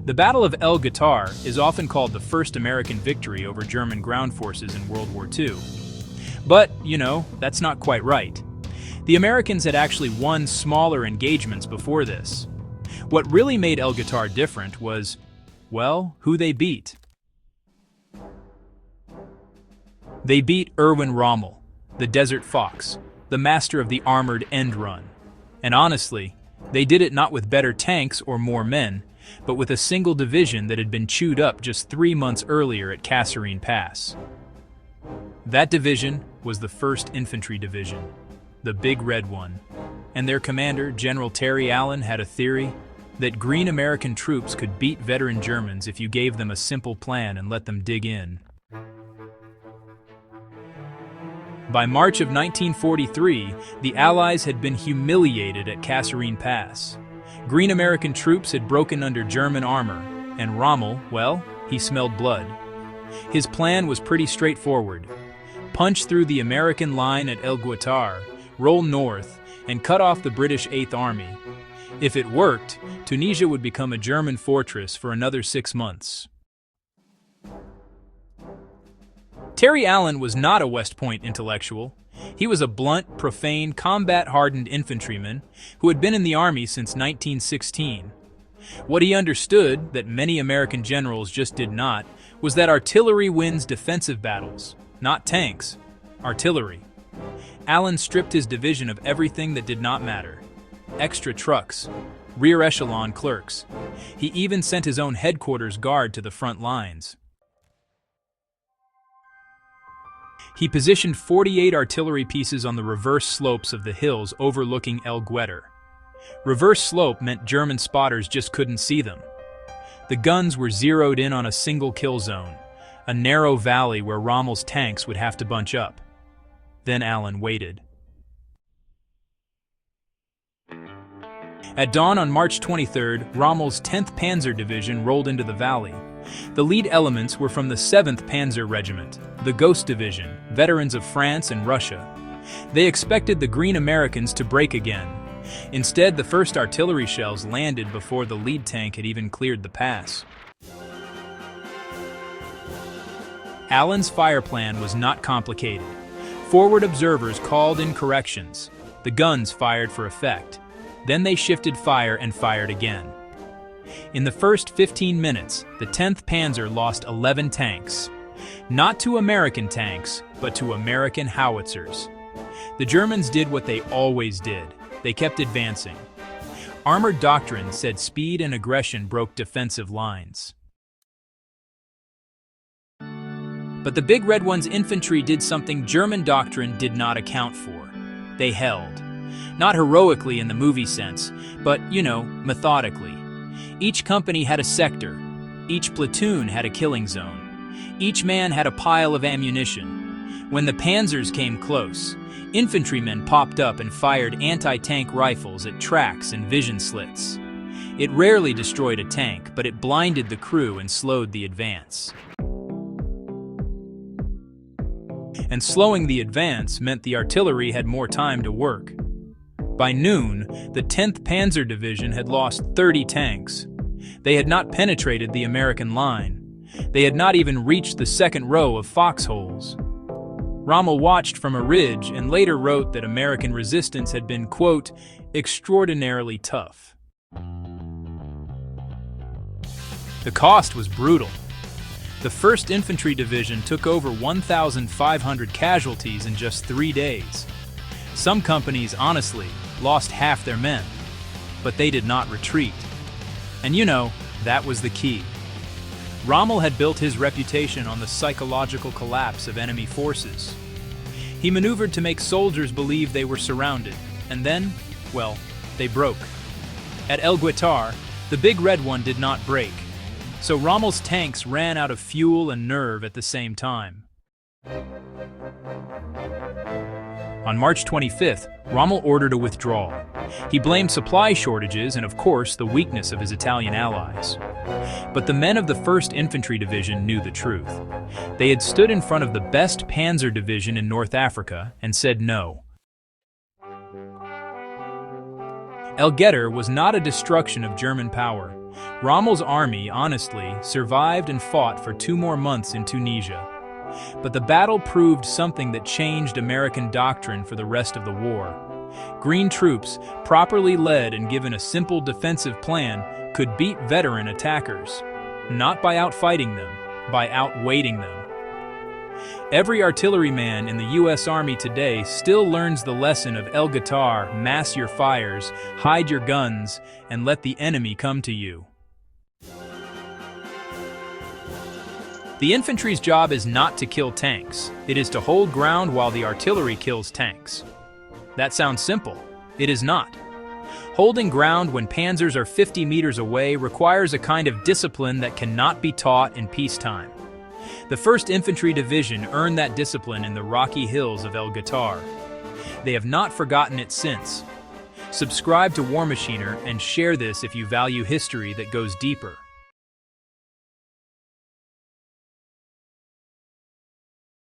The Battle of El Guettar is often called the first American victory over German ground forces in World War II. But, that's not quite right. The Americans had actually won smaller engagements before this. What really made El Guettar different was, well, who they beat. They beat Erwin Rommel, the Desert Fox, the master of the armored end run. And honestly, they did it not with better tanks or more men, but with a single division that had been chewed up just 3 months earlier at Kasserine Pass. That division was the 1st Infantry Division, the Big Red One, and their commander, General Terry Allen, had a theory that green American troops could beat veteran Germans if you gave them a simple plan and let them dig in. By March of 1943, the Allies had been humiliated at Kasserine Pass. Green American troops had broken under German armor, and Rommel, well, he smelled blood. His plan was pretty straightforward. Punch through the American line at El Guettar, roll north, and cut off the British 8th Army. If it worked, Tunisia would become a German fortress for another 6 months. Terry Allen was not a West Point intellectual. He was a blunt, profane, combat-hardened infantryman who had been in the Army since 1916. What he understood, that many American generals just did not, was that artillery wins defensive battles, not tanks, artillery. Allen stripped his division of everything that did not matter. Extra trucks, rear echelon clerks. He even sent his own headquarters guard to the front lines. He positioned 48 artillery pieces on the reverse slopes of the hills overlooking El Guettar. Reverse slope meant German spotters just couldn't see them. The guns were zeroed in on a single kill zone, a narrow valley where Rommel's tanks would have to bunch up. Then Allen waited. At dawn on March 23rd, Rommel's 10th Panzer Division rolled into the valley. The lead elements were from the 7th Panzer Regiment, the Ghost Division, veterans of France and Russia. They expected the Green Americans to break again. Instead, the first artillery shells landed before the lead tank had even cleared the pass. Allen's fire plan was not complicated. Forward observers called in corrections. The guns fired for effect. Then they shifted fire and fired again. In the first 15 minutes, the 10th Panzer lost 11 tanks. Not to American tanks, but to American howitzers. The Germans did what they always did. They kept advancing. Armored doctrine said speed and aggression broke defensive lines. But the Big Red One's infantry did something German doctrine did not account for. They held. Not heroically in the movie sense, but, methodically. Each company had a sector. Each platoon had a killing zone. Each man had a pile of ammunition. When the panzers came close, infantrymen popped up and fired anti-tank rifles at tracks and vision slits. It rarely destroyed a tank, but it blinded the crew and slowed the advance. And slowing the advance meant the artillery had more time to work. By noon, the 10th Panzer Division had lost 30 tanks. They had not penetrated the American line. They had not even reached the second row of foxholes. Rommel watched from a ridge and later wrote that American resistance had been, quote, extraordinarily tough. The cost was brutal. The 1st Infantry Division took over 1,500 casualties in just 3 days. Some companies, honestly, lost half their men, but they did not retreat. And that was the key. Rommel had built his reputation on the psychological collapse of enemy forces. He maneuvered to make soldiers believe they were surrounded, and then, well, they broke. At El Guettar, the Big Red One did not break, so Rommel's tanks ran out of fuel and nerve at the same time. On March 25th, Rommel ordered a withdrawal. He blamed supply shortages and, of course, the weakness of his Italian allies. But the men of the 1st Infantry Division knew the truth. They had stood in front of the best Panzer Division in North Africa and said no. El Guettar was not a destruction of German power. Rommel's army, honestly, survived and fought for 2 more months in Tunisia. But the battle proved something that changed American doctrine for the rest of the war. Green troops, properly led and given a simple defensive plan, could beat veteran attackers. Not by outfighting them, by outweighting them. Every artilleryman in the U.S. Army today still learns the lesson of El Guettar: mass your fires, hide your guns, and let the enemy come to you. The infantry's job is not to kill tanks. It is to hold ground while the artillery kills tanks. That sounds simple. It is not. Holding ground when panzers are 50 meters away requires a kind of discipline that cannot be taught in peacetime. The 1st Infantry Division earned that discipline in the rocky hills of El Guettar. They have not forgotten it since. Subscribe to War Machiner and share this if you value history that goes deeper.